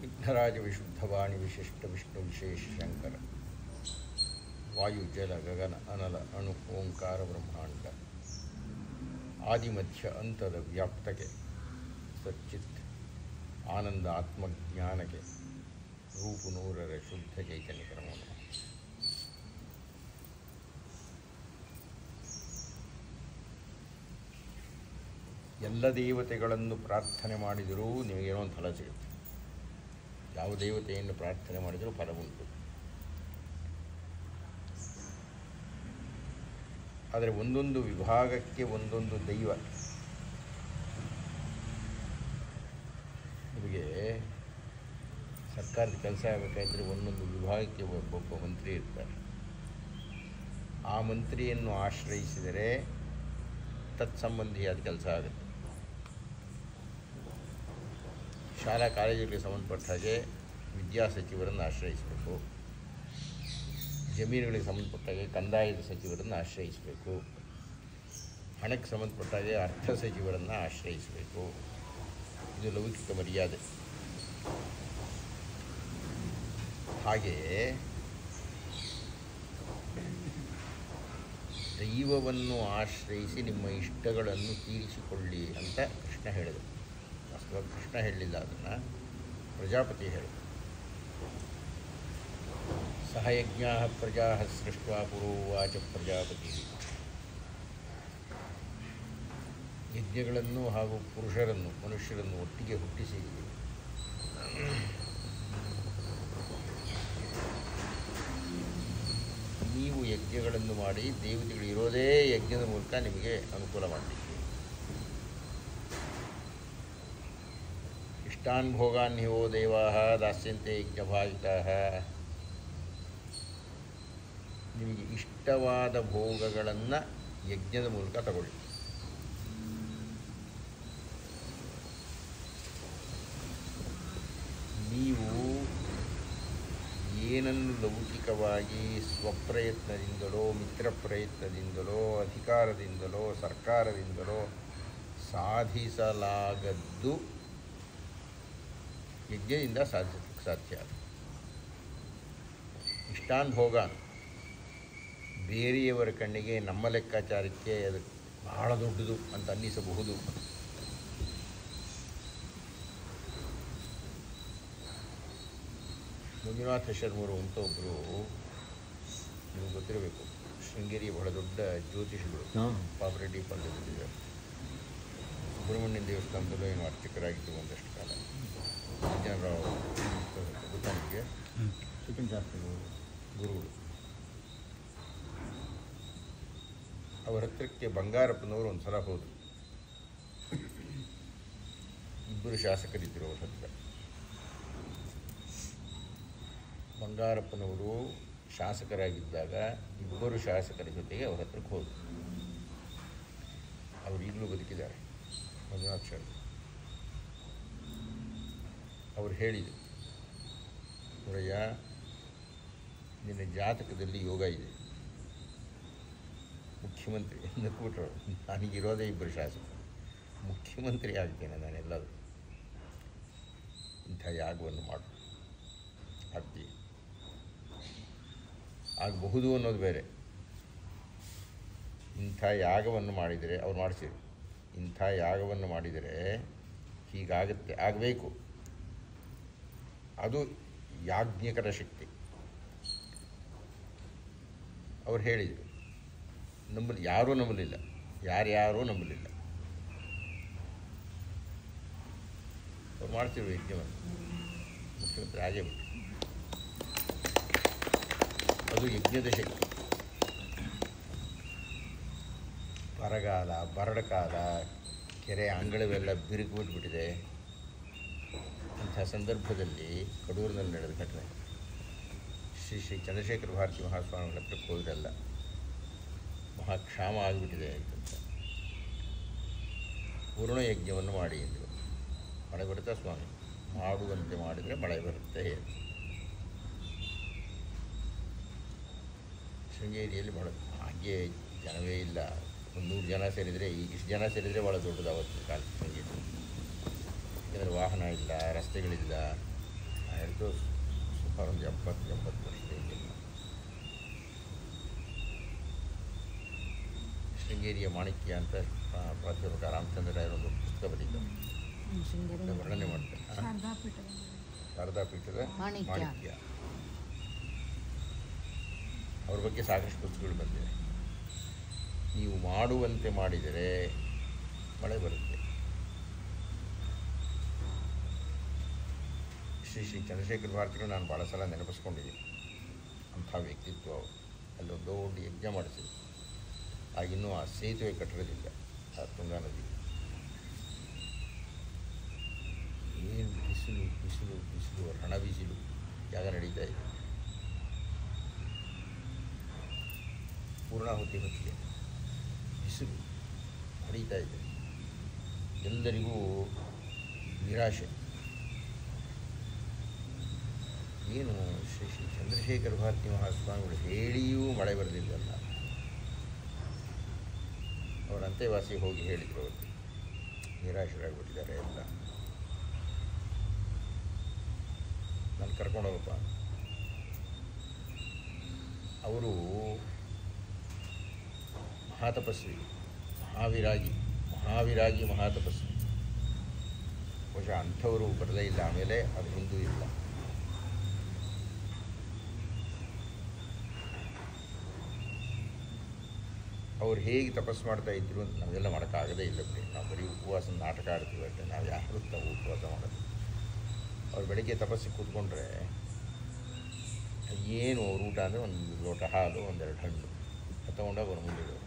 ವಿಘ್ನರಾಜ ವಿಶುದ್ಧವಾಣಿ ವಿಶಿಷ್ಟ ವಿಷ್ಣು ವಿಶೇಷ ಶಂಕರ ವಾಯು ಜಲ ಗಗನ ಅನಲ ಅಣು ಓಂಕಾರ ಬ್ರಹ್ಮಾಂಡ ಆದಿಮಧ್ಯ ಅಂತದ ವ್ಯಾಪ್ತಕ್ಕೆ ಸಚ್ಚಿತ್ ಆನಂದ ಆತ್ಮಜ್ಞಾನಕ್ಕೆ ರೂಪು ನೂರರ ಶುದ್ಧ ಚೈತನ್ಯ ಕ್ರಮ. ಎಲ್ಲ ದೇವತೆಗಳನ್ನು ಪ್ರಾರ್ಥನೆ ಮಾಡಿದರೂ ನಿಮಗೇನೋ ಒಂದು ಫಲ ಸಿಗುತ್ತೆ. ಯಾವ ದೇವತೆಯನ್ನು ಪ್ರಾರ್ಥನೆ ಮಾಡಿದರೂ ಫಲ ಉಂಟು. ಆದರೆ ಒಂದೊಂದು ವಿಭಾಗಕ್ಕೆ ಒಂದೊಂದು ದೈವ. ನಿಮಗೆ ಸರ್ಕಾರದ ಕೆಲಸ ಆಗಬೇಕಾದ್ರೆ ಒಂದೊಂದು ವಿಭಾಗಕ್ಕೆ ಒಬ್ಬೊಬ್ಬ ಮಂತ್ರಿ ಇರ್ತಾರೆ. ಆ ಮಂತ್ರಿಯನ್ನು ಆಶ್ರಯಿಸಿದರೆ ತತ್ಸಂಬಂಧಿಯಾದ ಕೆಲಸ ಆಗುತ್ತೆ. ಶಾಲಾ ಕಾಲೇಜುಗಳಿಗೆ ಸಂಬಂಧಪಟ್ಟ ಹಾಗೆ ವಿದ್ಯಾ ಸಚಿವರನ್ನು ಆಶ್ರಯಿಸಬೇಕು. ಜಮೀನುಗಳಿಗೆ ಸಂಬಂಧಪಟ್ಟ ಹಾಗೆ ಕಂದಾಯದ ಸಚಿವರನ್ನು ಆಶ್ರಯಿಸಬೇಕು. ಹಣಕ್ಕೆ ಸಂಬಂಧಪಟ್ಟ ಹಾಗೆ ಅರ್ಥ ಸಚಿವರನ್ನು ಆಶ್ರಯಿಸಬೇಕು. ಇದು ಲೌಕಿಕ ಮರ್ಯಾದೆ. ಹಾಗೆಯೇ ದೈವವನ್ನು ಆಶ್ರಯಿಸಿ ನಿಮ್ಮ ಇಷ್ಟಗಳನ್ನು ತೀರಿಸಿಕೊಳ್ಳಿ ಅಂತ ಕೃಷ್ಣ ಹೇಳಿದರು. ವಾಸ್ತವ ಕೃಷ್ಣ ಹೇಳಲಿಲ್ಲ, ಅದನ್ನು ಪ್ರಜಾಪತಿ ಹೇಳಿದರು. ಸಹಯಜ್ಞಾ ಪ್ರಜಾ ಸೃಷ್ಟ್ವಾ ಪುರೋವಾಚ ಪ್ರಜಾಪತಿ. ಯಜ್ಞಗಳನ್ನು ಹಾಗೂ ಪುರುಷರನ್ನು ಮನುಷ್ಯರನ್ನು ಒಟ್ಟಿಗೆ ಹುಟ್ಟಿಸಿ ನೀವು ಯಜ್ಞಗಳನ್ನು ಮಾಡಿ ದೇವತೆಗಳು ಇರೋದೇ ಯಜ್ಞದ ಮೂಲಕ ನಿಮಗೆ ಅನುಕೂಲ ಮಾಡಲಿಕ್ಕೆ. ಇಷ್ಟಾನ್ ಭೋಗಾನ್ ಹಿ ವೋ ದೇವಾಃ ದಾಸ್ಯಂತೆ ಯಜ್ಞಭಾವಿತಾಃ. ನಿಮಗೆ ಇಷ್ಟವಾದ ಭೋಗಗಳನ್ನು ಯಜ್ಞದ ಮೂಲಕ ತಗೊಳ್ಳಿ. ನೀವು ಏನನ್ನು ಲೌಕಿಕವಾಗಿ ಸ್ವಪ್ರಯತ್ನದಿಂದಲೋ ಮಿತ್ರ ಪ್ರಯತ್ನದಿಂದಲೋ ಅಧಿಕಾರದಿಂದಲೋ ಸರ್ಕಾರದಿಂದಲೋ ಸಾಧಿಸಲಾಗದ್ದು ಯಜ್ಞದಿಂದ ಸಾಧಿಸಲಿಕ್ಕೆ ಸಾಧ್ಯ. ಇಷ್ಟಾನ್ ಭೋಗಾನ್ ಬೇರೆಯವರ ಕಣ್ಣಿಗೆ ನಮ್ಮ ಲೆಕ್ಕಾಚಾರಕ್ಕೆ ಅದು ಬಹಳ ದೊಡ್ಡದು ಅಂತ ಅನ್ನಿಸಬಹುದು. ಮಂಜುನಾಥ ಶರ್ಮರು ಅಂತ ಒಬ್ಬರು, ನಿಮಗೆ ಗೊತ್ತಿರಬೇಕು, ಶೃಂಗೇರಿಯ ಬಹಳ ದೊಡ್ಡ ಜ್ಯೋತಿಷಿಗಳು, ಪಾಪರೆಡ್ಡಿ ಪಂಡಿತರಿದ್ದಾರೆ. ಸುಬ್ರಹ್ಮಣ್ಯ ದೇವಸ್ಥಾನದಲ್ಲೂ ಏನು ಅರ್ಚಕರಾಗಿದ್ದು ಒಂದಷ್ಟು ಕಾಲ. ಜನರಾವ್ ಗೊತ್ತಾ ನಿಮಗೆ? ಶಾಸ್ತ್ರಿಗಳು ಗುರುಗಳು. ಅವರ ಹತ್ರಕ್ಕೆ ಬಂಗಾರಪ್ಪನವರು ಒಂದು ಸಲ ಹೋದರು. ಇಬ್ಬರು ಶಾಸಕರಿದ್ದರು ಅವ್ರ ಹತ್ರ. ಬಂಗಾರಪ್ಪನವರು ಶಾಸಕರಾಗಿದ್ದಾಗ ಇಬ್ಬರು ಶಾಸಕರ ಜೊತೆಗೆ ಅವರ ಹತ್ರಕ್ಕೆ ಹೋದರು. ಅವರು ಈಗಲೂ ಬದುಕಿದ್ದಾರೆ, ಮಂಜುನಾಥ್ ಶರ್ಮ. ಅವರು ಹೇಳಿದರು, ನೋಡಯ್ಯ, ನಿನ್ನ ಜಾತಕದಲ್ಲಿ ಯೋಗ ಇದೆ. ಮುಖ್ಯಮಂತ್ರಿ ನಕ್ಬಿಟ್ರು. ನನಗಿರೋದೇ ಇಬ್ಬರು ಶಾಸಕರು, ಮುಖ್ಯಮಂತ್ರಿ ಆಗ್ತೇನೆ ನಾನೆಲ್ಲರೂ. ಇಂಥ ಯಾಗವನ್ನು ಮಾಡು, ಆಗ್ತೀಯ. ಆಗಬಹುದು ಅನ್ನೋದು ಬೇರೆ. ಇಂಥ ಯಾಗವನ್ನು ಮಾಡಿದರೆ ಅವ್ರು ಮಾಡಿಸಿರು. ಇಂಥ ಯಾಗವನ್ನು ಮಾಡಿದರೆ ಹೀಗಾಗುತ್ತೆ, ಆಗಬೇಕು. ಅದು ಯಾಜ್ಞಿಕರ ಶಕ್ತಿ. ಅವ್ರು ಹೇಳಿದರು. ಯಾರೂ ನಂಬಲಿಲ್ಲ, ಯಾರ್ಯಾರೂ ನಂಬಲಿಲ್ಲ. ಅವ್ರು ಮಾಡ್ತಿರು ಯಜ್ಞವನ್ನು. ಮುಖ್ಯಮಂತ್ರಿ ಆಗೇ ಬಿಟ್ಟು. ಅದು ಯಜ್ಞದ ಶಕ್ತಿ. ಬರಗಾಲ, ಬರಡಕಾಲ, ಕೆರೆ ಅಂಗಳವೆಲ್ಲ ಬಿರುಕು ಬಿಟ್ಬಿಟ್ಟಿದೆ. ಇಂಥ ಸಂದರ್ಭದಲ್ಲಿ ಕಡೂರಿನಲ್ಲಿ ನಡೆದ ಘಟನೆ. ಶ್ರೀ ಚಂದ್ರಶೇಖರ ಭಾರತಿ ಮಹಾಸ್ವಾಮಿಗಳ ಹತ್ರಕ್ಕೆ ಹೋಗಿರಲ್ಲ, ಮಹಾಕ್ಷಾಮ ಆಗಿಬಿಟ್ಟಿದೆ ಅಂತ ಪೂರ್ಣ ಯಜ್ಞವನ್ನು ಮಾಡಿ ಎಂದರು. ಮಳೆ ಬರುತ್ತಾ ಸ್ವಾಮಿ? ಮಾಡುವಂತೆ ಮಾಡಿದರೆ ಮಳೆ ಬರುತ್ತೆ. ಶೃಂಗೇರಿಯಲ್ಲಿ ಬಹಳ ಹಾಗೆ ಜನವೇ ಇಲ್ಲ. 100 ಜನ ಸೇರಿದರೆ, ಇಷ್ಟು ಜನ ಸೇರಿದರೆ ಭಾಳ ದೊಡ್ಡದು ಅವತ್ತು ಕಾಲ ಶೃಂಗೇರಿ. ಯಾಕಂದರೆ ವಾಹನ ಇಲ್ಲ, ರಸ್ತೆಗಳಿಲ್ಲ, ಹೇಳಿದ್ದು ಸುಮಾರು ಒಂದು 70 ವರ್ಷ ಹೀಗಿಲ್ಲ. ಶೃಂಗೇರಿಯ ಮಾಣಿಕ್ಯ ಅಂತ ಪ್ರಾಧ್ಯಾಪಕ ರಾಮಚಂದ್ರ ರಾಯರೊಂದು ಪುಸ್ತಕ ಬರೀತಾರೆ, ವರ್ಣನೆ ಮಾಡ್ತಾರೆ. ಶಾರದಾ ಪೀಠದ ಮಾಣಿಕ್ಯ, ಅವ್ರ ಬಗ್ಗೆ ಸಾಕಷ್ಟು ಪುಸ್ತಕಗಳು ಬಂದಿವೆ. ನೀವು ಮಾಡುವಂತೆ ಮಾಡಿದರೆ ಮಳೆ ಬರುತ್ತೆ. ಶ್ರೀ ಚಂದ್ರಶೇಖರ ಭಾರತಿಗಳು ನಾನು ಭಾಳ ಸಲ ನೆನಪಿಸ್ಕೊಂಡಿದ್ದೀನಿ. ಅಂಥ ವ್ಯಕ್ತಿತ್ವ ಅವರು. ಅಲ್ಲೊಂದು ದೊಡ್ಡ ಯಜ್ಞ ಮಾಡಿಸಿದ್ರು. ಆಗಿನ್ನೂ ಆ ಸೇತುವೆ ಕಟ್ಟಿರೋದಿಲ್ಲ, ಆ ತುಂಗಾ ನದಿ. ಏನು ಬಿಸಿಲು ಬಿಸಿಲು ಬಿಸಿಲು, ರಣ ಬಿಸಿಲು ಜಾಗ ನಡೀತಾ ಇದೆ. ಪೂರ್ಣಾಹುತಿ ಹೊತ್ತಿಗೆ ಬಿಸಿಲು ನಡೀತಾ ಇದೆ. ಎಲ್ಲರಿಗೂ ನಿರಾಶೆ. ಏನು ಶ್ರೀ ಚಂದ್ರಶೇಖರ ಭಾರತಿ ಮಹಾಸ್ವಾಮಿಗಳು ಹೇಳಿಯೂ ಮಳೆ ಬರೆದಿದ್ದಲ್ಲ. ಅವರ ಅಂತೆವಾಸಿ ಹೋಗಿ ಹೇಳಿದರು, ಅವರು ನಿರಾಶರಾಗಿಬಿಟ್ಟಿದ್ದಾರೆ ಎಲ್ಲ. ನಾನು ಕರ್ಕೊಂಡೋಗಪ್ಪ. ಅವರು ಮಹಾತಪಸ್ವಿ, ಮಹಾವಿರಾಗಿ ಮಹಾತಪಸ್ವಿ. ಬಹುಶಃ ಅಂಥವರು ಬರಲೇ ಇಲ್ಲ. ಆಮೇಲೆ ಅದು ಹಿಂದೂ ಇಲ್ಲ. ಅವ್ರು ಹೇಗೆ ತಪಸ್ಸು ಮಾಡ್ತಾ ಇದ್ರು ಅಂತ ನಾವೆಲ್ಲ ಮಾಡೋಕ್ಕಾಗದೇ ಇಲ್ಲ ಬಿಡಿ. ನಾವು ಬರೀ ಉಪವಾಸ ನಾಟಕ ಆಡ್ತೀವಿ ಅಷ್ಟೇ. ನಾವು ಯಾರು ತಾವು ಉಪವಾಸ ಮಾಡೋದು. ಅವ್ರು ಬೆಳಗ್ಗೆ ತಪಸ್ಸಿಗೆ ಕೂತ್ಕೊಂಡ್ರೆ ಏನು ಅವ್ರ ಊಟ ಅಂದರೆ ಒಂದು ಲೋಟ ಹಾಲು, 1-2 ಹಣ್ಣು ತಗೊಂಡಾಗ ಅವ್ರು ಮುಂದಿಡೋರು.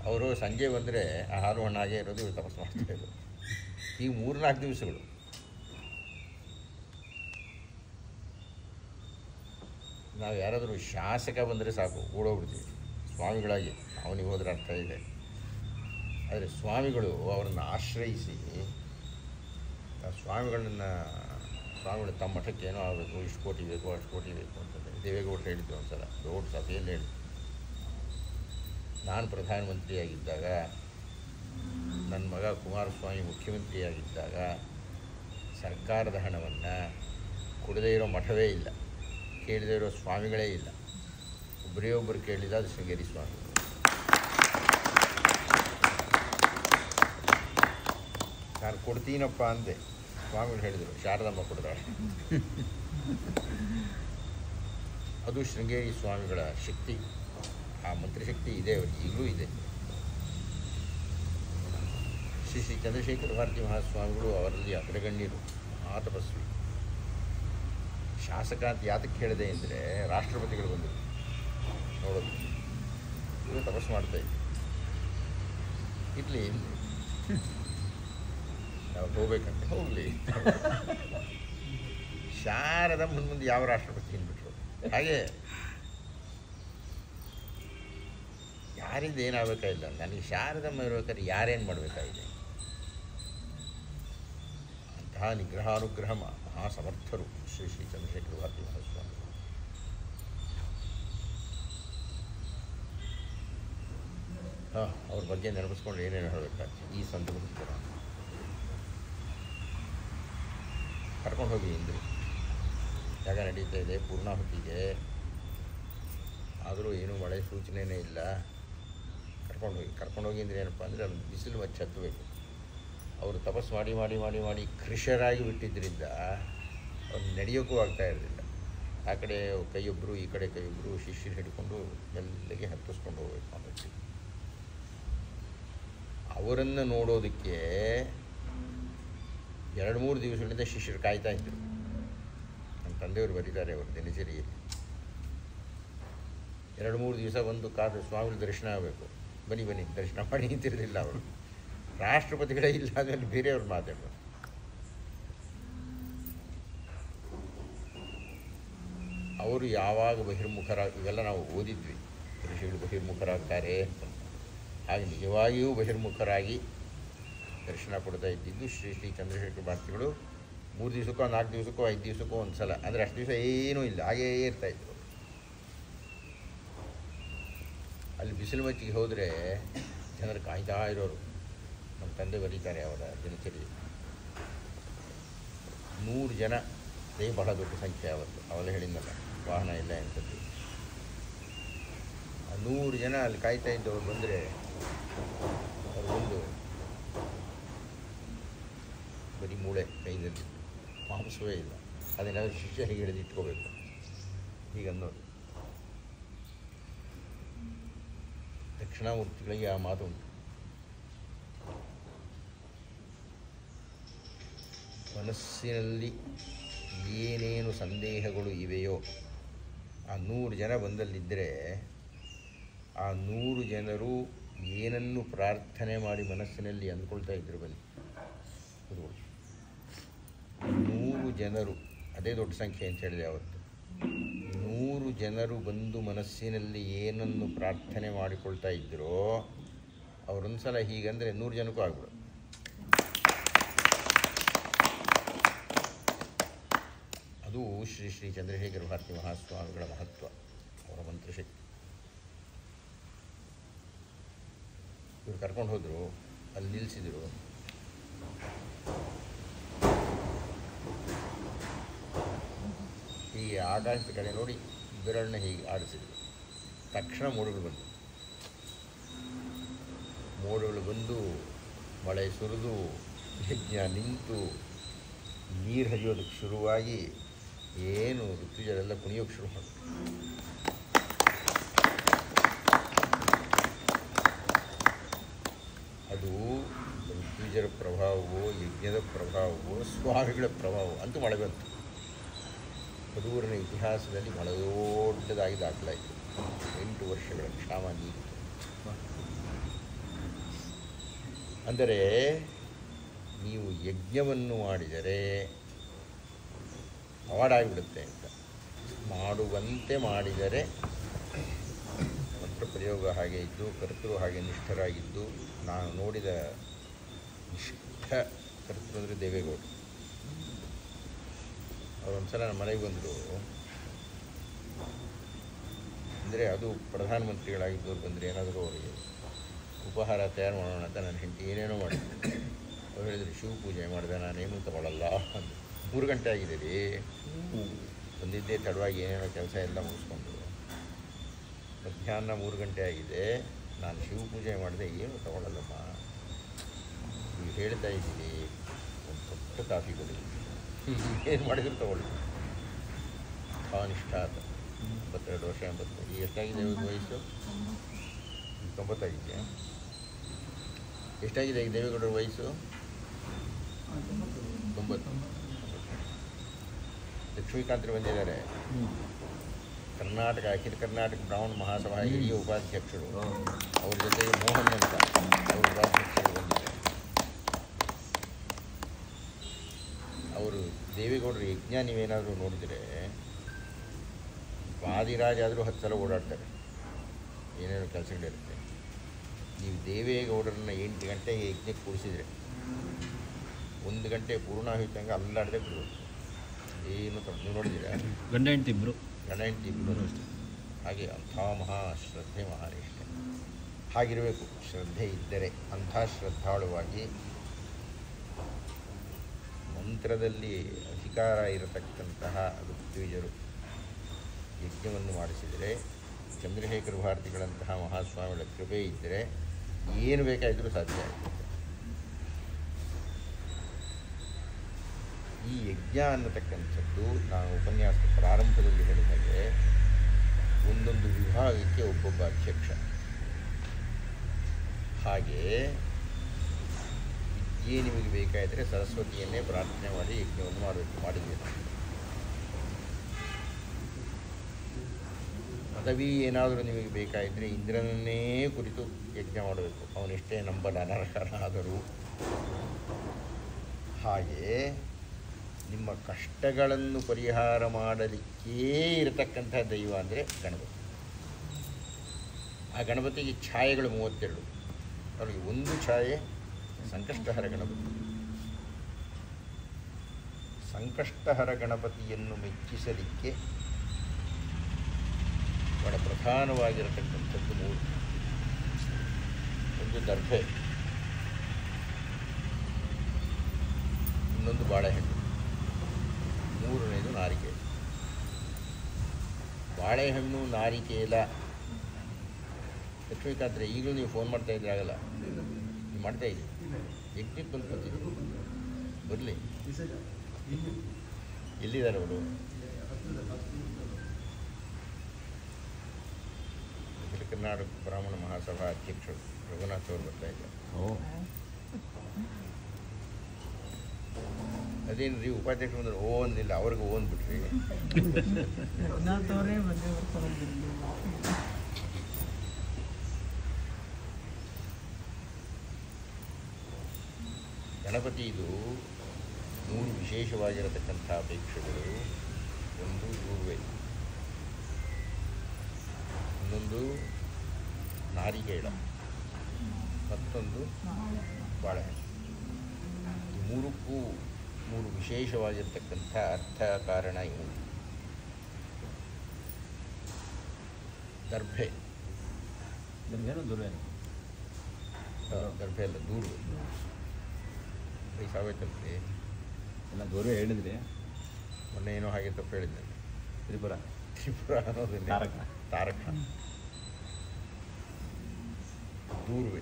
ಅವರು ಸಂಜೆ ಬಂದರೆ ಆ ಹಾಲು ಹಣ್ಣಾಗೇ ಇರೋದು, ಇವ್ರು ತಪಸ್ಸು ಮಾಡ್ತಾಯಿದ್ರು. ಈಗ 3-4 ದಿವಸಗಳು. ನಾವು ಯಾರಾದರೂ ಶಾಸಕ ಬಂದರೆ ಸಾಕು, ಓಡೋಗ್ಬಿಡ್ತೀವಿ ಸ್ವಾಮಿಗಳಾಗಿ. ಅವನಿಗೆ ಹೋದ್ರೆ ಅರ್ಥ ಇದೆ. ಆದರೆ ಸ್ವಾಮಿಗಳು ಅವರನ್ನು ಆಶ್ರಯಿಸಿ, ಸ್ವಾಮಿಗಳು ತಮ್ಮ ಮಠಕ್ಕೆ ಏನೋ ಆಗಬೇಕು, ಇಷ್ಟು ಕೋಟಿ ಬೇಕು, ಅಷ್ಟು ಕೋಟಿ ಬೇಕು ಅಂತಂದರೆ ದೇವೇಗೌಡರು ಹೇಳಿದ್ದು ಒಂದು ಸಲ ದೊಡ್ಡ ಸಭೆಯಲ್ಲಿ ಹೇಳಿದ್ದು. ನಾನು ಪ್ರಧಾನಮಂತ್ರಿಯಾಗಿದ್ದಾಗ, ನನ್ನ ಮಗ ಕುಮಾರಸ್ವಾಮಿ ಮುಖ್ಯಮಂತ್ರಿಯಾಗಿದ್ದಾಗ ಸರ್ಕಾರದ ಹಣವನ್ನು ಕೊಡದೇ ಇರೋ ಮಠವೇ ಇಲ್ಲ, ಕೇಳದೇ ಇರೋ ಸ್ವಾಮಿಗಳೇ ಇಲ್ಲ. ಒಬ್ಬರೇ ಒಬ್ಬರು ಕೇಳಿದ, ಅದು ಶೃಂಗೇರಿ ಸ್ವಾಮಿ. ನಾನು ಕೊಡ್ತೀನಪ್ಪ ಅಂದೆ. ಸ್ವಾಮಿಗಳು ಹೇಳಿದರು, ಶಾರದಮ್ಮ ಕೊಡ್ತಾಳೆ. ಅದು ಶೃಂಗೇರಿ ಸ್ವಾಮಿಗಳ ಶಕ್ತಿ. ಆ ಮಂತ್ರಶಕ್ತಿ ಇದೆ, ಅವರಿಗೆ ಈಗಲೂ ಇದೆ. ಶ್ರೀ ಚಂದ್ರಶೇಖರ ಭಾರತಿ ಮಹಾಸ್ವಾಮಿಗಳು ಅವರಲ್ಲಿ ಅಗ್ರಗಣ್ಯರು, ಮಹಾತಪಸ್ವಿ. ಶಾಸಕ ಅಂತ ಯಾತಕ್ಕೆ ಹೇಳಿದೆ ಅಂದರೆ, ರಾಷ್ಟ್ರಪತಿಗಳು ಬಂದರು ನೋಡೋದು. ಇವರು ತಪಸ್ಸು ಮಾಡ್ತಾಯಿದ್ದೆ. ಇರಲಿ ನಾವು ಹೋಗ್ಬೇಕಂತೆ, ಹೋಗಲಿ. ಶಾರದಮ್ಮ ಮುಂದೆ ಯಾವ ರಾಷ್ಟ್ರಪತಿ ಅಂದ್ಬಿಟ್ರು. ಹಾಗೆ ಯಾರಿಂದ ಏನಾಗಬೇಕಾಗಿಲ್ಲ. ನನಗೆ ಶಾರದಮ್ಮ ಇರ್ಬೇಕಾದ್ರೆ ಯಾರೇನು ಮಾಡಬೇಕಾಗಿದೆ. ಅಂತಹ ನಿಗ್ರಹಾನುಗ್ರಹ ಮಹಾಸಮರ್ಥರು ಶ್ರೀ ಚಂದ್ರಶೇಖರ ಭಾರತಿ ಮಹಾಸ್ವಾಮಿ. ಅವ್ರ ಬಗ್ಗೆ ನೆನಪಿಸ್ಕೊಂಡು ಏನೇನು ಹೇಳಬೇಕಾಗ್ತದೆ ಈ ಸಂದರ್ಭದ. ಕರ್ಕೊಂಡು ಹೋಗಿ ಇಂದ್ರಿ ಜಾಗ ನಡೀತಾ ಇದೆ, ಪೂರ್ಣಾಹುತಿಗೆ. ಆದರೂ ಏನೂ ಮಳೆ ಸೂಚನೆಯೇ ಇಲ್ಲ. ಕರ್ಕೊಂಡೋಗಿ ಅಂದರೆ ಏನಪ್ಪ ಅಂದರೆ ಅಲ್ಲಿ ಬಿಸಿಲು ಮಚ್ಚ ಹತ್ತಬೇಕು. ಅವರು ತಪಸ್ಸು ಮಾಡಿ ಮಾಡಿ ಮಾಡಿ ಮಾಡಿ ಕೃಷರಾಗಿ ಬಿಟ್ಟಿದ್ದರಿಂದ ಅವ್ರು ನಡೆಯೋಕ್ಕೂ ಆಗ್ತಾ ಇರಲಿಲ್ಲ. ಆ ಕಡೆ ಕೈಯೊಬ್ಬರು, ಈ ಕಡೆ ಕೈಯೊಬ್ಬರು ಶಿಷ್ಯರು ಹಿಡ್ಕೊಂಡು ಮೆಲ್ಲಗೆ ಹತ್ತಿಸ್ಕೊಂಡು ಹೋಗ್ಬೇಕು ಅನ್ನೋದು. ಅವರನ್ನು ನೋಡೋದಕ್ಕೆ 2-3 ದಿವಸಗಳಿಂದ ಶಿಷ್ಯರು ಕಾಯ್ತಾ ಇದ್ದರು. ನಮ್ಮ ತಂದೆಯವರು ಬರೀತಾರೆ ಅವರು ದಿನಚರಿಯಲ್ಲಿ. 2-3 ದಿವಸ ಒಂದು ಕಾದು ಸ್ವಾಮಿಗಳ ದರ್ಶನ ಆಗಬೇಕು. ಬನ್ನಿ ದರ್ಶನ ಮಾಡಿ ನಿಂತಿರಲಿಲ್ಲ ಅವರು. ರಾಷ್ಟ್ರಪತಿಗಳೇ ಇಲ್ಲ ಆದಮೇಲೆ ಬೇರೆಯವ್ರು ಮಾತಾಡೋದು. ಅವರು ಯಾವಾಗ ಇವೆಲ್ಲ ನಾವು ಓದಿದ್ವಿ, ಋಷಿಗಳು ಬಹಿರ್ಮುಖರಾಗ್ತಾರೆ. ಹಾಗೆ ನಿಜವಾಗಿಯೂ ಬಹಿರ್ಮುಖರಾಗಿ ದರ್ಶನ ಕೊಡ್ತಾ ಇದ್ದಿದ್ದು ಶ್ರೀ ಚಂದ್ರಶೇಖರ ಭಾರತಿಗಳು. 3 ದಿವಸಕ್ಕೋ 4 ದಿವಸಕ್ಕೋ 5 ದಿವಸಕ್ಕೋ ಒಂದು ಸಲ, ಅಂದರೆ ಅಷ್ಟು ದಿವಸ ಏನೂ ಇಲ್ಲ, ಹಾಗೇ ಇರ್ತಾಯಿದ್ರು. ಅಲ್ಲಿ ಬಿಸಿಲು ಮಚ್ಚಿಗೆ ಹೋದರೆ ಜನರು ಕಾಯ್ತಾ ಇರೋರು. ನಮ್ಮ ತಂದೆ ಬರೀತಾರೆ ಅವರ ದಿನಚರಿ. 100 ಜನ, ಅದೇ ಬಹಳ ದೊಡ್ಡ ಸಂಖ್ಯೆ ಆವತ್ತು. ಅವೆಲ್ಲ ಹೇಳಿದ್ನಲ್ಲ, ವಾಹನ ಇಲ್ಲ ಎಂಥದ್ದು. 100 ಜನ ಅಲ್ಲಿ ಕಾಯ್ತಾ ಇದ್ದವ್ರು ಬಂದರೆ ಅವ್ರು ಬಂದು ಬರೀ ಮೂಳೆ ಕೈದಲ್ಲಿ, ಮಾಂಸವೇ ಇಲ್ಲ. ಅದನ್ನೆಲ್ಲ ಶಿಷ್ಯರಿಗೆ ಹಿಡಿದು ಇಟ್ಕೋಬೇಕು ಹೀಗನ್ನೋದು. ದಕ್ಷಿಣಾಮೂರ್ತಿಗಳಿಗೆ ಆ ಮಾತು ಉಂಟು. ಮನಸ್ಸಿನಲ್ಲಿ ಏನೇನು ಸಂದೇಹಗಳು ಇವೆಯೋ ಆ 100 ಜನ ಬಂದಲ್ಲಿದ್ದರೆ ಆ 100 ಜನರು ಏನನ್ನು ಪ್ರಾರ್ಥನೆ ಮಾಡಿ ಮನಸ್ಸಿನಲ್ಲಿ ಅಂದ್ಕೊಳ್ತಾ ಇದ್ರು ಬನ್ನಿ. 100 ಜನರು, ಅದೇ ದೊಡ್ಡ ಸಂಖ್ಯೆ ಅಂತ ಹೇಳಿದೆ ಅವತ್ತು. 100 ಜನರು ಬಂದು ಮನಸ್ಸಿನಲ್ಲಿ ಏನನ್ನು ಪ್ರಾರ್ಥನೆ ಮಾಡಿಕೊಳ್ತಾ ಇದ್ದರೋ ಅವರೊಂದು ಸಲ ಹೀಗಂದರೆ 100 ಜನಕ್ಕೂ ಆಗ್ಬಿಡೋದು. ಅದು ಶ್ರೀ ಶ್ರೀ ಚಂದ್ರಶೇಖರ ಭಾರತಿ ಮಹಾಸ್ವಾಮಿಗಳ ಮಹತ್ವ, ಅವರ ಮಂತ್ರಶಕ್ತಿ. ಇವರು ಕರ್ಕೊಂಡು ಹೋದರು, ಅಲ್ಲಿ ನಿಲ್ಲಿಸಿದರು. ಹೀಗೆ ಆಕಾಶದ ಕಡೆ ನೋಡಿ ಬೆರಳನ್ನ ಹೀಗೆ ಆಡಿಸಿದರು. ತಕ್ಷಣ ಮೋಡಗಳು ಬಂದು ಮಳೆ ಸುರಿದು ಯಜ್ಞ ನಿಂತು ನೀರು ಹರಿಯೋದಕ್ಕೆ ಶುರುವಾಗಿ ಏನು ಋತುಜರೆಲ್ಲ ಕುಣಿಯೋಕ್ಕೆ ಶುರು ಮಾಡಿದ್ರು. ಅದು ಋತುಜರ ಪ್ರಭಾವವೋ ಯಜ್ಞದ ಪ್ರಭಾವವೋ ಸ್ವಾಮಿಗಳ ಪ್ರಭಾವವೋ ಅಂತೂ ಮಳೆ ಬಂತು. ಕಡೂರಿನ ಇತಿಹಾಸದಲ್ಲಿ ಬಹಳ ದೊಡ್ಡದಾಗಿ ದಾಖಲಾಯಿತು. 8 ವರ್ಷಗಳ ಕ್ಷಾಮ ನೀರು. ಅಂದರೆ ನೀವು ಯಜ್ಞವನ್ನು ಮಾಡಿದರೆ ಅವಾಡಾಗಿಬಿಡುತ್ತೆ ಅಂತ. ಮಾಡುವಂತೆ ಮಾಡಿದರೆ ಮಂತ್ರ ಪ್ರಯೋಗ ಹಾಗೆ ಇದ್ದು, ಕರ್ತೃ ಹಾಗೆ ನಿಷ್ಠರಾಗಿದ್ದು. ನಾನು ನೋಡಿದ ನಿಷ್ಠ ಕರ್ತೃ ಅಂದರೆ ದೇವೇಗೌಡರು. ಅವರೊಂದು ಸಲ ನಮ್ಮ ಮನೆಗೆ ಬಂದರು. ಅಂದರೆ ಅದು ಪ್ರಧಾನಮಂತ್ರಿಗಳಾಗಿದ್ದವ್ರು ಬಂದರೆ ಏನಾದರೂ ಅವರಿಗೆ ಉಪಹಾರ ತಯಾರು ಮಾಡೋಣ ಅಂತ ನನ್ನ ಹೆಂಡತಿ ಏನೇನೋ ಮಾಡಿದ್ರು. ಅವ್ರು ಹೇಳಿದರು, ಶಿವ ಪೂಜೆ ಮಾಡಿದೆ, ನಾನೇನು ತಗೊಳ್ಳಲ್ಲ ಅಂತ. 3 ಗಂಟೆ ಆಗಿದೆ ರೀ, ಬಂದಿದ್ದೇ ತಡವಾಗಿ ಏನೇನೋ ಕೆಲಸ ಎಲ್ಲ ಮುಗಿಸ್ಕೊಂಡು. ಮಧ್ಯಾಹ್ನ 3 ಗಂಟೆ ಆಗಿದೆ, ನಾನು ಶಿವ ಪೂಜೆ ಮಾಡಿದೆ, ಏನು ತಗೊಳ್ಳಲ್ಲಮ್ಮ, ನೀವು ಹೇಳ್ತಾ ಇದ್ದೀನಿ, ಒಂದು ದೊಡ್ಡ ಕಾಫಿ ಕೊಡಿ, ಏನು ಮಾಡಿದ್ರು ತಗೊಳ್ಳಿ. ಭಾವನಿಷ್ಠ ಆತ. 82 ವರ್ಷ 80. ಈಗ ಎಷ್ಟಾಗಿದೆ ವಯಸ್ಸು? 90 ಆಗಿದೆಯಾ? ಎಷ್ಟಾಗಿದೆ ಈಗ ದೇವೇಗೌಡರ ವಯಸ್ಸು? 90. ಲಕ್ಷ್ಮೀಕಾಂತರು ಬಂದಿದ್ದಾರೆ. ಕರ್ನಾಟಕ, ಅಖಿಲ ಕರ್ನಾಟಕ ಬ್ರಾಹ್ಮಣ ಮಹಾಸಭಾ ಹಿರಿಯ ಉಪಾಧ್ಯಕ್ಷರು. ಅವ್ರ ಜೊತೆಗೆ ಮೋಹನ್ ಅಂತ ಅವರು ಉಪಾಧ್ಯಕ್ಷರು ಬಂದಿದ್ದಾರೆ. ಅವರು ದೇವೇಗೌಡರು ಯಜ್ಞ ನೀವೇನಾದರೂ ನೋಡಿದರೆ ವಾದಿರಾಜ್ ಆದರೂ 10 ಸಲ ಓಡಾಡ್ತಾರೆ, ಏನೇನೋ ಕೆಲಸಗಳಿರುತ್ತೆ. ನೀವು ದೇವೇಗೌಡರನ್ನ 8 ಗಂಟೆಗೆ ಯಜ್ಞಕ್ಕೆ ಕೂಡಿಸಿದರೆ 1 ಗಂಟೆ ಪೂರ್ಣಾಹುತಂಗೆ ಅಲ್ಲಾಡದೆ ಬಿಡೋದು. ಏನು ನೀವು ನೋಡಿದ್ದೀರಾ? ಗಂಡ ಹೆಂಡತಿ ಇಬ್ಬರು ಅಷ್ಟೇ. ಹಾಗೆ ಅಂಥ ಮಹಾಶ್ರದ್ಧೆ ಮಹಾನಿಷ್ಠೆ. ಹಾಗಿರಬೇಕು ಶ್ರದ್ಧೆ ಇದ್ದರೆ. ಅಂಥ ಶ್ರದ್ಧಾಳುವಾಗಿ ಮಂತ್ರದಲ್ಲಿ ಅಧಿಕಾರ ಇರತಕ್ಕಂತಹ ಋತ್ವಿಜರು ಯಜ್ಞವನ್ನು ಮಾಡಿಸಿದರೆ, ಚಂದ್ರಶೇಖರ ಭಾರತಿಗಳಂತಹ ಮಹಾಸ್ವಾಮಿಗಳ ಕೃಪೆ ಇದ್ದರೆ ಏನು ಬೇಕಾದರೂ ಸಾಧ್ಯ ಆಗುತ್ತೆ. ಈ ಯಜ್ಞ ಅನ್ನತಕ್ಕಂಥದ್ದು ನಾನು ಉಪನ್ಯಾಸದ ಪ್ರಾರಂಭದಲ್ಲಿ ಹೇಳಿದ ಹಾಗೆ ಒಂದೊಂದು ವಿಭಾಗಕ್ಕೆ ಒಬ್ಬೊಬ್ಬ ಅಧ್ಯಕ್ಷ. ಹಾಗೆ ವಿದ್ಯೆ ನಿಮಗೆ ಬೇಕಾದರೆ ಸರಸ್ವತಿಯನ್ನೇ ಪ್ರಾರ್ಥನೆ ಮಾಡಿ ಯಜ್ಞವನ್ನು ಮಾಡಿದ್ವಿ. ಪದವಿ ಏನಾದರೂ ನಿಮಗೆ ಬೇಕಾಯಿದ್ರೆ ಇಂದ್ರನನ್ನೇ ಕುರಿತು ಯಜ್ಞ ಮಾಡಬೇಕು, ಅವನೆಷ್ಟೇ ನಂಬಲ ಅನರ್ಹರ ಆದರೂ. ಹಾಗೆ ನಿಮ್ಮ ಕಷ್ಟಗಳನ್ನು ಪರಿಹಾರ ಮಾಡಲಿಕ್ಕೇ ಇರತಕ್ಕಂಥ ದೈವ ಅಂದರೆ ಗಣಪತಿ. ಆ ಗಣಪತಿಗೆ ಛಾಯೆಗಳು 32. ಅವರಿಗೆ ಒಂದು ಛಾಯೆ ಸಂಕಷ್ಟಹರ ಗಣಪತಿ. ಸಂಕಷ್ಟಹರ ಗಣಪತಿಯನ್ನು ಮೆಚ್ಚಿಸಲಿಕ್ಕೆ ಬಹಳ ಪ್ರಧಾನವಾಗಿರತಕ್ಕಂಥದ್ದು 3. ಒಂದು ದರ್ಭೆ, ಇನ್ನೊಂದು ಬಾಳೆಹಣ್ಣು, ಬಾಳೆಹಣ್ಣು ನಾರಿಕೇಲ. ಲಕ್ಷ್ಮೀಕಾಂತ್ರೆ ಈಗಲೂ ನೀವು ಫೋನ್ ಮಾಡ್ತಾ ಇದ್ರೆ ಆಗಲ್ಲ, ನೀವು ಮಾಡ್ತಾ ಇದ್ದೀವಿ. ಯಜ್ಞಕ್ಕೆ ಬಂದು ಕೂತಿದ್ದೀವಿ, ಬರಲಿ. ಎಲ್ಲಿದ್ದಾರೆ ಅವರು? ಅಖಿಲ ಕರ್ನಾಟಕ ಬ್ರಾಹ್ಮಣ ಮಹಾಸಭಾ ಅಧ್ಯಕ್ಷರು ರಘುನಾಥ್ ಅವರು ಬರ್ತಾ ಇದ್ದಾರೆ. ಅದೇನು ರೀ ಉಪಾಧ್ಯಕ್ಷರು ಬಂದ್ರೆ ಓ ಅಂದಿಲ್ಲ, ಅವ್ರಿಗೆ ಓ ಅಂದ್ಬಿಟ್ರಿ. ಗಣಪತಿ ಇದು 3 ವಿಶೇಷವಾಗಿರತಕ್ಕಂಥ ಅಪೇಕ್ಷೆಗಳು. ಒಂದು ದೂರ್ವೆ, ಇನ್ನೊಂದು ನಾರಿಕೇಳ, ಮತ್ತೊಂದು ಬಾಳೆಹಣ್ಣು. ಈ ಮೂರಕ್ಕೂ 3 ವಿಶೇಷವಾಗಿರ್ತಕ್ಕಂಥ ಅರ್ಥ ಕಾರಣ ಇವು. ದರ್ಭೆ, ದರ್ಭೆ ಅಲ್ಲ, ದೂರ್ವೆ. ವಯಸ್ಸಾಗೋಯ್ತಂತೆ ಎಲ್ಲ ದೂರ ಹೇಳಿದ್ರಿ. ಮೊನ್ನೆ ಏನೋ ಹಾಗೆ ತಪ್ಪು ಹೇಳಿದ್ದೆ. ತ್ರಿಪುರ ಅನ್ನೋದಿಲ್ಲ, ತಾರಕ. ದೂರ್ವೆ,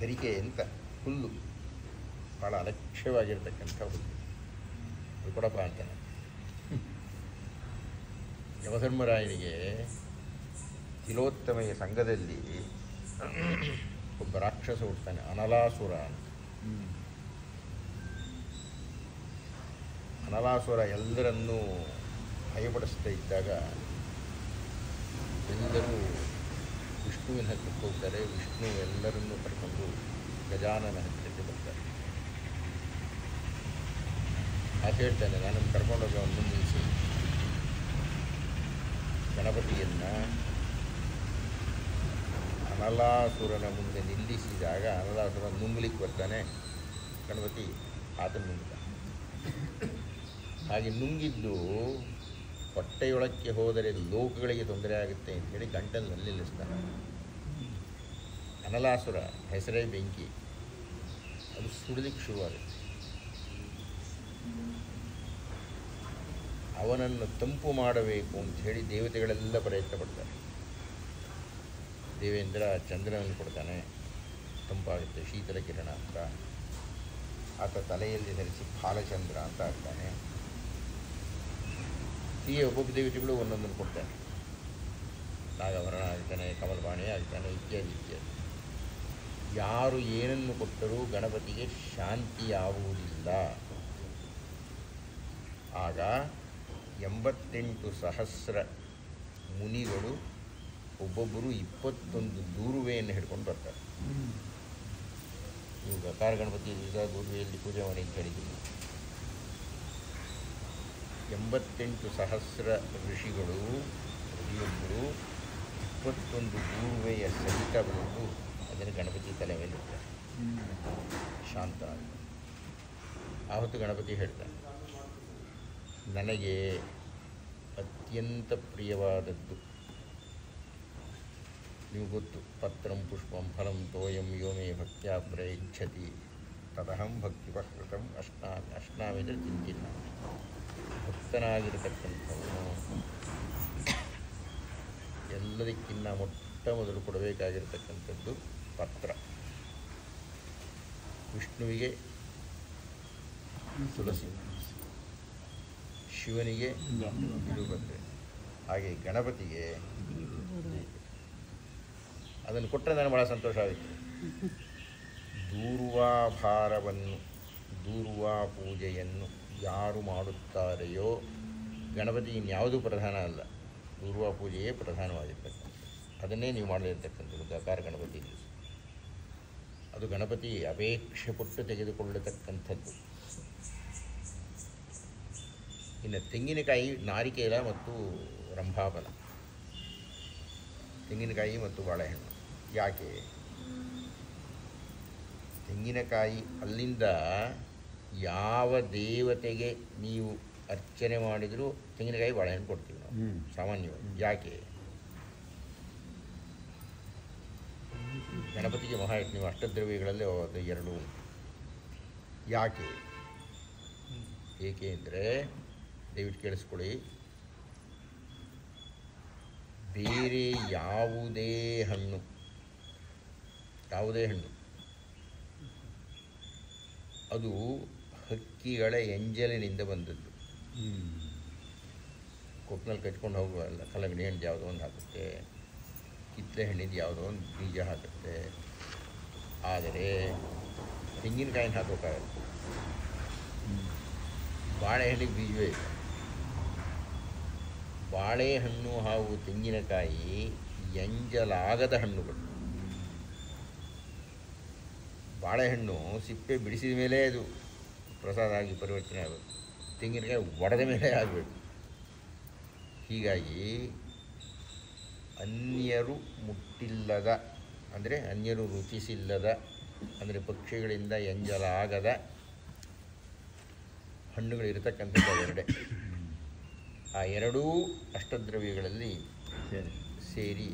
ಗರಿಕೆ ಅಂತ ಹುಲ್ಲು, ಭಾಳ ಅಲಕ್ಷ್ಯವಾಗಿರ್ತಕ್ಕಂಥ ಹುಲ್ಲು. ಅದು ಕೊಡಪ್ಪ ಅಂತಾನೆ. ಯಮಧರ್ಮರಾಯನಿಗೆ ತಿಲೋತ್ತಮೆಯ ಸಂಘದಲ್ಲಿ ಒಬ್ಬ ರಾಕ್ಷಸ ಹುಡ್ತಾನೆ, ಅನಲಾಸುರ ಅಂತ. ಅನಲಾಸುರ ಎಲ್ಲರನ್ನೂ ಭಯಪಡಿಸ್ತಾ ಇದ್ದಾಗ ಎಲ್ಲರೂ ವಿಷ್ಣುವಿನ ಹತ್ತಿರಕ್ಕೆ ಹೋಗ್ತಾರೆ. ವಿಷ್ಣು ಎಲ್ಲರನ್ನೂ ಕರ್ಕೊಂಡು ಗಜಾನನ ಹತ್ತಿರಕ್ಕೆ ಬರ್ತಾರೆ. ಆತ ಹೇಳ್ತಾನೆ, ನಾನನ್ನು ಕರ್ಕೊಂಡೋಗಿ ಅವನು ನಿಲ್ಲಿಸಿ. ಗಣಪತಿಯನ್ನು ಅನಲಾಸುರನ ಮುಂದೆ ನಿಲ್ಲಿಸಿದಾಗ ಅನಲಾಸುರ ನುಂಗ್ಲಿಕ್ಕೆ ಬರ್ತಾನೆ. ಗಣಪತಿ ಆತನ ನುಂಗ್ತಾನೆ. ಹಾಗೆ ನುಂಗಿದ್ದು ಹೊಟ್ಟೆಯೊಳಕ್ಕೆ ಹೋದರೆ ಲೋಕಗಳಿಗೆ ತೊಂದರೆ ಆಗುತ್ತೆ ಅಂತೇಳಿ ಗಂಟಲಿನಲ್ಲಿ ನಿಲ್ಲಿಸ್ತಾನೆ. ಅನಲಾಸುರ ಹೆಸರೇ ಬೆಂಕಿ, ಅದು ಸುಡಲಿಕ್ಕೆ ಶುರುವಾಗುತ್ತೆ. ಅವನನ್ನು ತಂಪು ಮಾಡಬೇಕು ಅಂಥೇಳಿ ದೇವತೆಗಳೆಲ್ಲ ಪ್ರಯತ್ನ ಪಡ್ತಾರೆ. ದೇವೇಂದ್ರ ಚಂದ್ರನನ್ನು ಕೊಡ್ತಾನೆ, ತಂಪಾಗುತ್ತೆ, ಶೀತಲ ಕಿರಣ ಅಂತ. ಆತ ತಲೆಯಲ್ಲಿ ಧರಿಸಿ ಬಾಲಚಂದ್ರ ಅಂತ ಆಗ್ತಾನೆ. ಹೀಗೆ ಒಬ್ಬೊಬ್ಬ ದೇವತೆಗಳು ಒಂದೊಂದನ್ನು ಕೊಡ್ತಾನೆ. ನಾಗವರ್ಣ ಆಗ್ತಾನೆ, ಕಮಲಪಾಣಿ ಆಗ್ತಾನೆ, ಇತ್ಯಾದಿ ಇತ್ಯಾದಿ. ಯಾರು ಏನನ್ನು ಕೊಟ್ಟರೂ ಗಣಪತಿಗೆ ಶಾಂತಿಯಾಗುವುದಿಲ್ಲ. ಆಗ 88,000 ಮುನಿಗಳು ಒಬ್ಬೊಬ್ಬರು 21 ದೂರ್ವೆಯನ್ನು ಹಿಡ್ಕೊಂಡು ಬರ್ತಾರೆ. ನೀವು ಗಕಾರ ಗಣಪತಿ ದಿವಸ ದೂರ್ವೆಯಲ್ಲಿ ಪೂಜೆ ಮಾಡಿ ಅಂತ ಹೇಳಿದ್ದೀನಿ. 88,000 ಋಷಿಗಳು ಪ್ರತಿಯೊಬ್ಬರು 21 ದೂರ್ವೆಯ ಸಹಿತ ಬಂದು ಅದನ್ನು ಗಣಪತಿ ತಲೆ ಮೇಲಿರ್ತಾರೆ. ಶಾಂತ. ಆವತ್ತು ಗಣಪತಿ ಹೇಳ್ತಾನೆ, ನನಗೆ ಅತ್ಯಂತ ಪ್ರಿಯವಾದದ್ದು ನೀವು ಗೊತ್ತು, ಪತ್ರಂ ಪುಷ್ಪಂ ಫಲಂ ತೋಯಂ ಯೋಮೇ ಭಕ್ತ್ಯಾ ಪ್ರಯಚ್ಛತಿ ತದಹಂ ಭಕ್ತಿ ಪ್ರಕೃತಂ ಅಶ್ನಾಮಿದ್ರೆ ಚಿಂತಿಲ್ಲ. ಭಕ್ತನಾಗಿರತಕ್ಕಂಥವನು ಎಲ್ಲದಕ್ಕಿಂತ ಮೊಟ್ಟ ಮೊದಲು ಕೊಡಬೇಕಾಗಿರ್ತಕ್ಕಂಥದ್ದು ಪತ್ರ. ವಿಷ್ಣುವಿಗೆ ತುಳಸಿ, ಶಿವನಿಗೆ ಬಿಲ್ವಪತ್ರೆ, ಹಾಗೆ ಗಣಪತಿಗೆ ಅದನ್ನು ಕೊಟ್ಟರೆ ನನಗೆ ಭಾಳ ಸಂತೋಷ ಆಗುತ್ತೆ. ದೂರ್ವಾಭಾರವನ್ನು, ದೂರ್ವಾ ಪೂಜೆಯನ್ನು ಯಾರು ಮಾಡುತ್ತಾರೆಯೋ ಗಣಪತಿ ಇನ್ಯಾವುದೂ ಪ್ರಧಾನ ಅಲ್ಲ, ದೂರ್ವಾ ಪೂಜೆಯೇ ಪ್ರಧಾನವಾಗಿರ್ತಕ್ಕಂಥದ್ದು. ಅದನ್ನೇ ನೀವು ಮಾಡಲಿರ್ತಕ್ಕಂಥದ್ದು ಗಕಾರ ಗಣಪತಿ ದಿವಸ. ಅದು ಗಣಪತಿ ಅಪೇಕ್ಷೆ ಪಟ್ಟು ತೆಗೆದುಕೊಳ್ಳತಕ್ಕಂಥದ್ದು. ಇನ್ನು ತೆಂಗಿನಕಾಯಿ, ನಾರಿಕೇಲ ಮತ್ತು ರಂಭಾಫಲ, ತೆಂಗಿನಕಾಯಿ ಮತ್ತು ಬಾಳೆಹಣ್ಣು. ಯಾಕೆ? ತೆಂಗಿನಕಾಯಿ ಅಲ್ಲಿಂದ ಯಾವ ದೇವತೆಗೆ ನೀವು ಅರ್ಚನೆ ಮಾಡಿದರೂ ತೆಂಗಿನಕಾಯಿ ಬಾಳೆಹಣ್ಣು ಕೊಡ್ತೀವಿ ನಾವು ಸಾಮಾನ್ಯವಾಗಿ. ಯಾಕೆ? ಗಣಪತಿಗೆ ಮಹಾಯಜ್ಞ ಅಷ್ಟದ್ರವ್ಯಗಳಲ್ಲಿ ಅದು 2 ಉಂಟು. ಯಾಕೆ? ಏಕೆ ಅಂದರೆ ದಯವಿಟ್ಟು ಕೇಳಿಸ್ಕೊಳ್ಳಿ, ಬೇರೆ ಯಾವುದೇ ಹಣ್ಣು ಅದು ಹಕ್ಕಿಗಳ ಎಂಜಲಿನಿಂದ ಬಂದದ್ದು. ಕೊಕ್ಕಿನಲ್ಲಿ ಕಚ್ಕೊಂಡು ಹೋಗುವಲ್ಲ, ಕಲ್ಲಂಗಡಿ ಹಣ್ಣು ಯಾವುದೋ ಒಂದು ಹಾಕುತ್ತೆ, ಕಿತ್ತಳೆ ಹಣ್ಣಿದ್ದು ಯಾವುದೋ ಒಂದು ಬೀಜ ಹಾಕುತ್ತೆ. ಆದರೆ ತೆಂಗಿನಕಾಯಿನ ಹಾಕೋಕ್ಕಾಗಲ್ಲ. ಬಾಳೆಹಣ್ಣಿಗೆ ಬೀಜವೇ ಇಲ್ಲ. ಬಾಳೆಹಣ್ಣು ಹಾಗೂ ತೆಂಗಿನಕಾಯಿ ಎಂಜಲಾಗದ ಹಣ್ಣುಗಳು. ಬಾಳೆಹಣ್ಣು ಸಿಪ್ಪೆ ಬಿಡಿಸಿದ ಮೇಲೆ ಅದು ಪ್ರಸಾದ ಆಗಿ ಪರಿವರ್ತನೆ ಆಗಬೇಕು, ತೆಂಗಿನಕಾಯಿ ಒಡೆದ ಮೇಲೆ ಆಗಬೇಕು. ಹೀಗಾಗಿ ಅನ್ಯರು ಮುಟ್ಟಿಲ್ಲದ, ಅಂದರೆ ಅನ್ಯರು ರುಚಿಸಿಲ್ಲದ, ಅಂದರೆ ಪಕ್ಷಿಗಳಿಂದ ಎಂಜಲಾಗದ ಹಣ್ಣುಗಳಿರತಕ್ಕಂಥದ್ದು ಎರಡೇ. ಆ ಎರಡೂ ಅಷ್ಟದ್ರವ್ಯಗಳಲ್ಲಿ ಸೇರಿ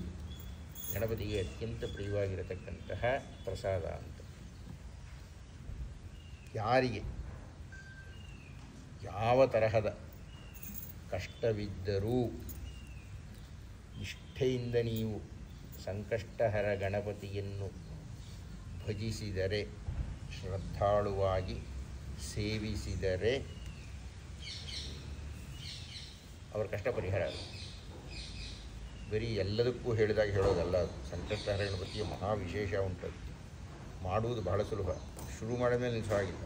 ಗಣಪತಿಗೆ ಅತ್ಯಂತ ಪ್ರಿಯವಾಗಿರತಕ್ಕಂತಹ ಪ್ರಸಾದ ಅಂತ. ಯಾರಿಗೆ ಯಾವ ತರಹದ ಕಷ್ಟವಿದ್ದರೂ ನಿಷ್ಠೆಯಿಂದ ನೀವು ಸಂಕಷ್ಟಹರ ಗಣಪತಿಯನ್ನು ಭಜಿಸಿದರೆ, ಶ್ರದ್ಧಾಳುವಾಗಿ ಸೇವಿಸಿದರೆ ಅವರ ಕಷ್ಟ ಪರಿಹಾರ ಆಗುತ್ತೆ. ಬರೀ ಎಲ್ಲದಕ್ಕೂ ಹೇಳಿದಾಗ ಹೇಳೋದಲ್ಲ ಅದು. ಸಂಕಷ್ಟಹರ ಗಣಪತಿಯ ಮಹಾ ವಿಶೇಷ ಉಂಟದು. ಮಾಡುವುದು ಬಹಳ ಸುಲಭ, ಶುರು ಮಾಡಿದ ಮೇಲೆ ನಿಲ್ಲಿಸೋ ಹಾಗಿಲ್ಲ.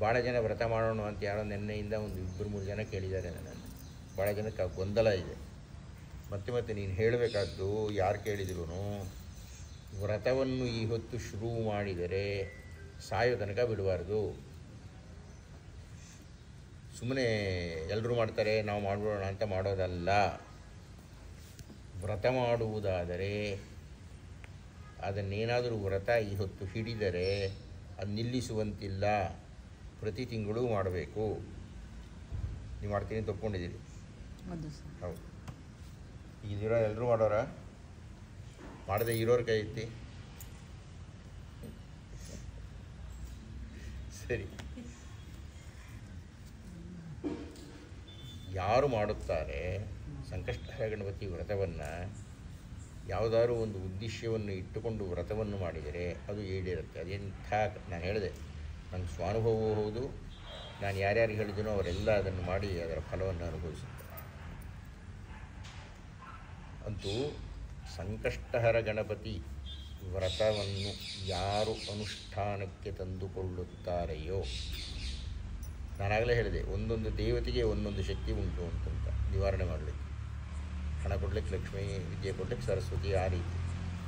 ಭಾಳ ಜನ ವ್ರತ ಮಾಡೋಣ ಅಂತ ಯಾರೋ ನೆನ್ನೆಯಿಂದ ಒಂದು 2-3 ಜನ ಕೇಳಿದ್ದಾರೆ ನನ್ನನ್ನು. ಭಾಳ ಜನಕ್ಕೆ ಗೊಂದಲ ಇದೆ. ಮತ್ತೆ ನೀನು ಹೇಳಬೇಕಾದ್ದು, ಯಾರು ಕೇಳಿದ್ರು ವ್ರತವನ್ನು ಈ ಹೊತ್ತು ಶುರು ಮಾಡಿದರೆ ಸಾಯೋ ತನಕ ಬಿಡಬಾರ್ದು. ಸುಮ್ಮನೆ ಎಲ್ಲರೂ ಮಾಡ್ತಾರೆ ನಾವು ಮಾಡಿಬಿಡೋಣ ಅಂತ ಮಾಡೋದಲ್ಲ. ವ್ರತ ಮಾಡುವುದಾದರೆ ಅದನ್ನೇನಾದರೂ ವ್ರತ ಈ ಹೊತ್ತು ಹಿಡಿದರೆ ಅದು ನಿಲ್ಲಿಸುವಂತಿಲ್ಲ, ಪ್ರತಿ ತಿಂಗಳು ಮಾಡಬೇಕು. ನೀವು ಮಾಡ್ತೀನಿ ತಪ್ಕೊಂಡಿದ್ದೀರಿ. ಹೌದು. ಈಗಿರೋ ಎಲ್ಲರೂ ಮಾಡೋರ, ಮಾಡದೆ ಇರೋರ ಕೈ ಎತ್ತಿ. ಸರಿ, ಯಾರು ಮಾಡುತ್ತಾರೆ ಸಂಕಷ್ಟಹರ ಗಣಪತಿ ವ್ರತವನ್ನು, ಯಾವುದಾದ್ರೂ ಒಂದು ಉದ್ದೇಶವನ್ನು ಇಟ್ಟುಕೊಂಡು ವ್ರತವನ್ನು ಮಾಡಿದರೆ ಅದು ಈಡೇರುತ್ತೆ. ಅದೆಂಥ, ನಾನು ಹೇಳಿದೆ, ನನ್ನ ಸ್ವಾನುಭವವೂ ಹೌದು. ನಾನು ಯಾರ್ಯಾರಿಗೆ ಹೇಳಿದ್ದೀನೋ ಅವರೆಲ್ಲ ಅದನ್ನು ಮಾಡಿ ಅದರ ಫಲವನ್ನು ಅನುಭವಿಸುತ್ತಾರೆ. ಅಂತೂ ಸಂಕಷ್ಟಹರ ಗಣಪತಿ ವ್ರತವನ್ನು ಯಾರು ಅನುಷ್ಠಾನಕ್ಕೆ ತಂದುಕೊಳ್ಳುತ್ತಾರೆಯೋ, ನಾನಾಗಲೇ ಹೇಳಿದೆ, ಒಂದೊಂದು ದೇವತೆಗೆ ಒಂದೊಂದು ಶಕ್ತಿ ಉಂಟು ಅಂತಂತ ನಿವಾರಣೆ ಮಾಡಲಿಕ್ಕೆ. ಹಣ ಕೊಡಲಿಕ್ಕೆ ಲಕ್ಷ್ಮೀ, ವಿದ್ಯೆ ಕೊಡಲಿಕ್ಕೆ ಸರಸ್ವತಿ, ಆ ರೀತಿ.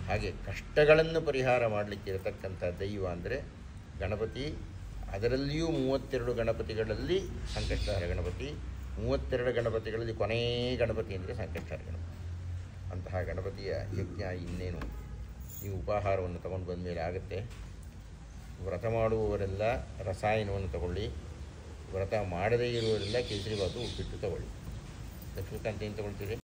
ಹಾಗೆ ಕಷ್ಟಗಳನ್ನು ಪರಿಹಾರ ಮಾಡಲಿಕ್ಕೆ ಇರತಕ್ಕಂಥ ದೈವ ಅಂದರೆ ಗಣಪತಿ. ಅದರಲ್ಲಿಯೂ 32 ಗಣಪತಿಗಳಲ್ಲಿ ಸಂಕಷ್ಟಹರ ಗಣಪತಿ, 32 ಗಣಪತಿಗಳಲ್ಲಿ ಕೊನೆಯ ಗಣಪತಿ ಅಂದರೆ ಸಂಕಷ್ಟಹರ ಗಣಪತಿ. ಅಂತಹ ಗಣಪತಿಯ ಯಜ್ಞ ಇನ್ನೇನು ನೀವು ಉಪಾಹಾರವನ್ನು ತಗೊಂಡು ಬಂದ ಮೇಲೆ ಆಗುತ್ತೆ. ವ್ರತ ಮಾಡುವವರೆಲ್ಲ ರಸಾಯನವನ್ನು ತಗೊಳ್ಳಿ, ವ್ರತ ಮಾಡದೇ ಇರುವವರೆಲ್ಲ ಕೇಸರಿಬಾತು ಉಪ್ಪಿಟ್ಟು ತಗೊಳ್ಳಿ. ಲಕ್ಷ್ಮೀಕಾಂತ ಏನು ತಗೊಳ್ತೀರಿ?